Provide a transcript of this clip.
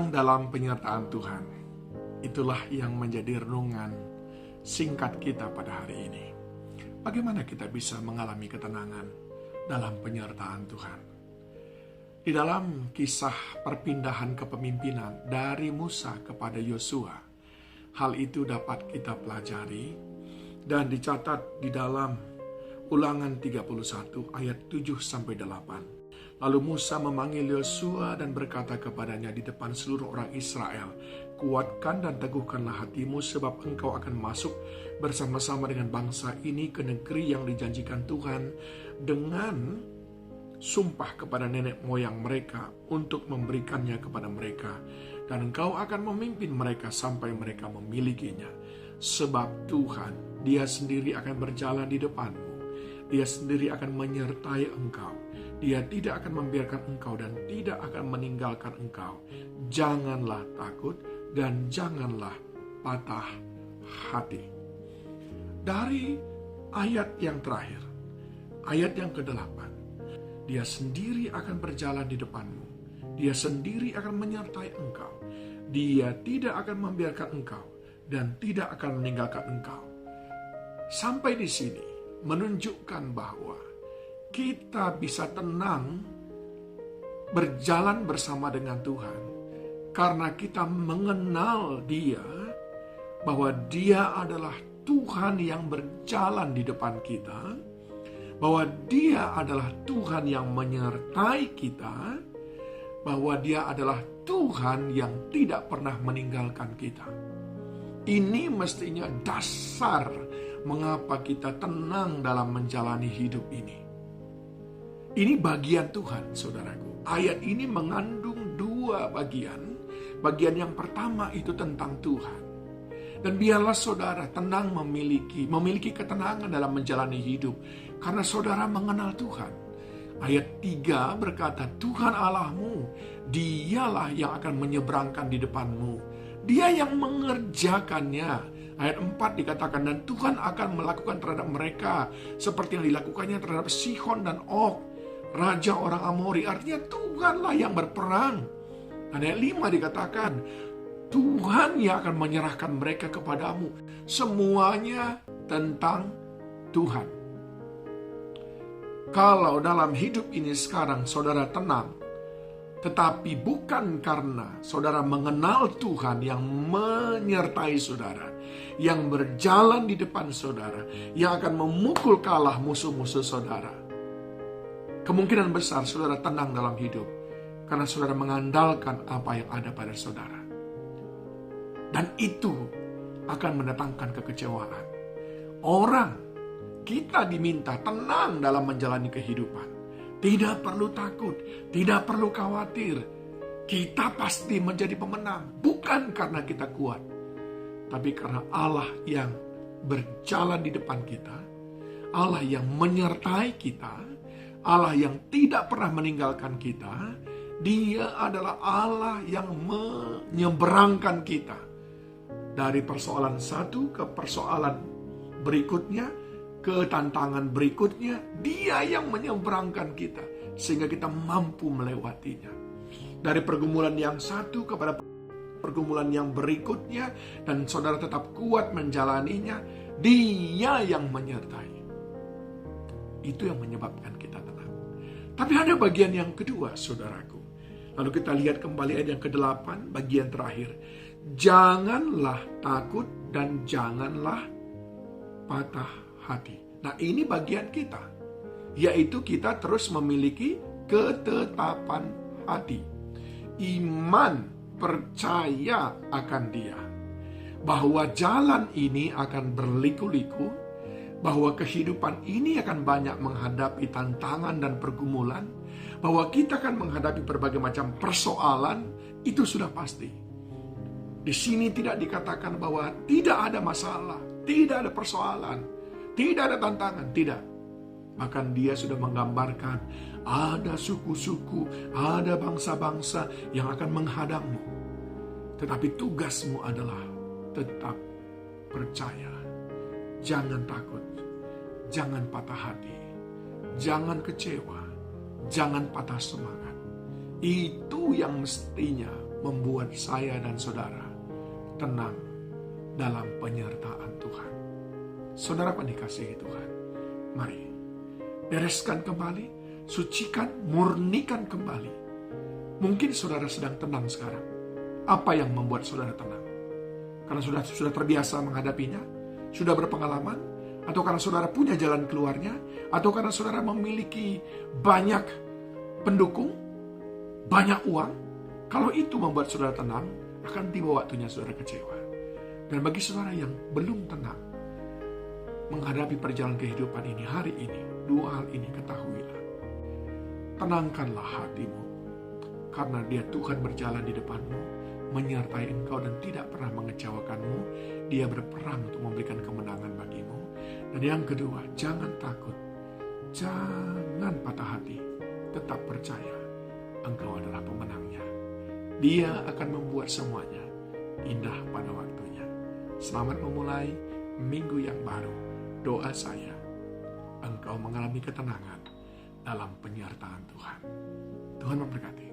Tenang dalam penyertaan Tuhan. Itulah yang menjadi renungan singkat kita pada hari ini. Bagaimana kita bisa mengalami ketenangan dalam penyertaan Tuhan? Di dalam kisah perpindahan kepemimpinan dari Musa kepada Yosua, hal itu dapat kita pelajari dan dicatat di dalam Ulangan 31 ayat 7-8. Lalu Musa memanggil Yosua dan berkata kepadanya di depan seluruh orang Israel, "Kuatkan dan teguhkanlah hatimu, sebab engkau akan masuk bersama-sama dengan bangsa ini ke negeri yang dijanjikan Tuhan dengan sumpah kepada nenek moyang mereka untuk memberikannya kepada mereka. Dan engkau akan memimpin mereka sampai mereka memilikinya. Sebab Tuhan, Dia sendiri akan berjalan di depanmu. Dia sendiri akan menyertai engkau. Dia tidak akan membiarkan engkau dan tidak akan meninggalkan engkau. Janganlah takut dan janganlah patah hati." Dari ayat yang terakhir, ayat yang ke-8, Dia sendiri akan berjalan di depanmu. Dia sendiri akan menyertai engkau. Dia tidak akan membiarkan engkau dan tidak akan meninggalkan engkau. Sampai di sini menunjukkan bahwa kita bisa tenang berjalan bersama dengan Tuhan karena kita mengenal Dia, bahwa Dia adalah Tuhan yang berjalan di depan kita, bahwa Dia adalah Tuhan yang menyertai kita, bahwa Dia adalah Tuhan yang tidak pernah meninggalkan kita. Ini mestinya dasar mengapa kita tenang dalam menjalani hidup ini. Ini bagian Tuhan, saudaraku. Ayat ini mengandung dua bagian. Bagian yang pertama itu tentang Tuhan. Dan biarlah saudara tenang memiliki ketenangan dalam menjalani hidup. Karena saudara mengenal Tuhan. Ayat 3 berkata, "Tuhan Allahmu, Dialah yang akan menyeberangkan di depanmu. Dia yang mengerjakannya." Ayat 4 dikatakan, "Dan Tuhan akan melakukan terhadap mereka seperti yang dilakukannya terhadap Sihon dan Og, raja orang Amori." Artinya Tuhanlah yang berperang. Dan ayat 5 dikatakan, "Tuhan yang akan menyerahkan mereka kepadamu." Semuanya tentang Tuhan. Kalau dalam hidup ini sekarang saudara tenang, tetapi bukan karena saudara mengenal Tuhan yang menyertai saudara, yang berjalan di depan saudara, yang akan memukul kalah musuh-musuh saudara, kemungkinan besar saudara tenang dalam hidup karena saudara mengandalkan apa yang ada pada saudara. Dan itu akan mendatangkan kekecewaan. Kita diminta tenang dalam menjalani kehidupan. Tidak perlu takut, tidak perlu khawatir. Kita pasti menjadi pemenang, bukan karena kita kuat, tapi karena Allah yang berjalan di depan kita, Allah yang menyertai kita, Allah yang tidak pernah meninggalkan kita. Dia adalah Allah yang menyeberangkan kita dari persoalan satu ke persoalan berikutnya, ke tantangan berikutnya. Dia yang menyeberangkan kita sehingga kita mampu melewatinya. Dari pergumulan yang satu kepada pergumulan yang berikutnya, dan saudara tetap kuat menjalaninya. Dia yang menyertai. Itu yang menyebabkan kita tenang. Tapi ada bagian yang kedua, saudaraku. Lalu kita lihat kembali ayat yang ke-8, bagian terakhir. "Janganlah takut dan janganlah patah hati." Nah, ini bagian kita, yaitu kita terus memiliki ketetapan hati. Iman, percaya akan Dia, bahwa jalan ini akan berliku-liku, bahwa kehidupan ini akan banyak menghadapi tantangan dan pergumulan, bahwa kita akan menghadapi berbagai macam persoalan. Itu sudah pasti. Di sini tidak dikatakan bahwa tidak ada masalah, tidak ada persoalan, tidak ada tantangan, tidak. Bahkan Dia sudah menggambarkan ada suku-suku, ada bangsa-bangsa yang akan menghadangmu. Tetapi tugasmu adalah tetap percaya. Jangan takut, jangan patah hati, jangan kecewa, jangan patah semangat. Itu yang mestinya membuat saya dan saudara tenang dalam penyertaan Tuhan. Saudara dikasihi Tuhan, mari bereskan kembali, sucikan, murnikan kembali. Mungkin saudara sedang tenang sekarang. Apa yang membuat saudara tenang? Karena sudah terbiasa menghadapinya, sudah berpengalaman, atau karena saudara punya jalan keluarnya, atau karena saudara memiliki banyak pendukung, banyak uang. Kalau itu membuat saudara tenang, akan tiba waktunya saudara kecewa. Dan bagi saudara yang belum tenang menghadapi perjalanan kehidupan ini hari ini, dua hal ini ketahuilah. Tenangkanlah hatimu, karena Dia Tuhan berjalan di depanmu, menyertai engkau dan tidak pernah mengecewakanmu. Dia berperang untuk memberikan kemenangan bagimu. Dan yang kedua, jangan takut, jangan patah hati, tetap percaya engkau adalah pemenangnya. Dia akan membuat semuanya indah pada waktunya. Selamat memulai minggu yang baru. Doa saya, engkau mengalami ketenangan dalam penyertaan Tuhan. Tuhan memberkati.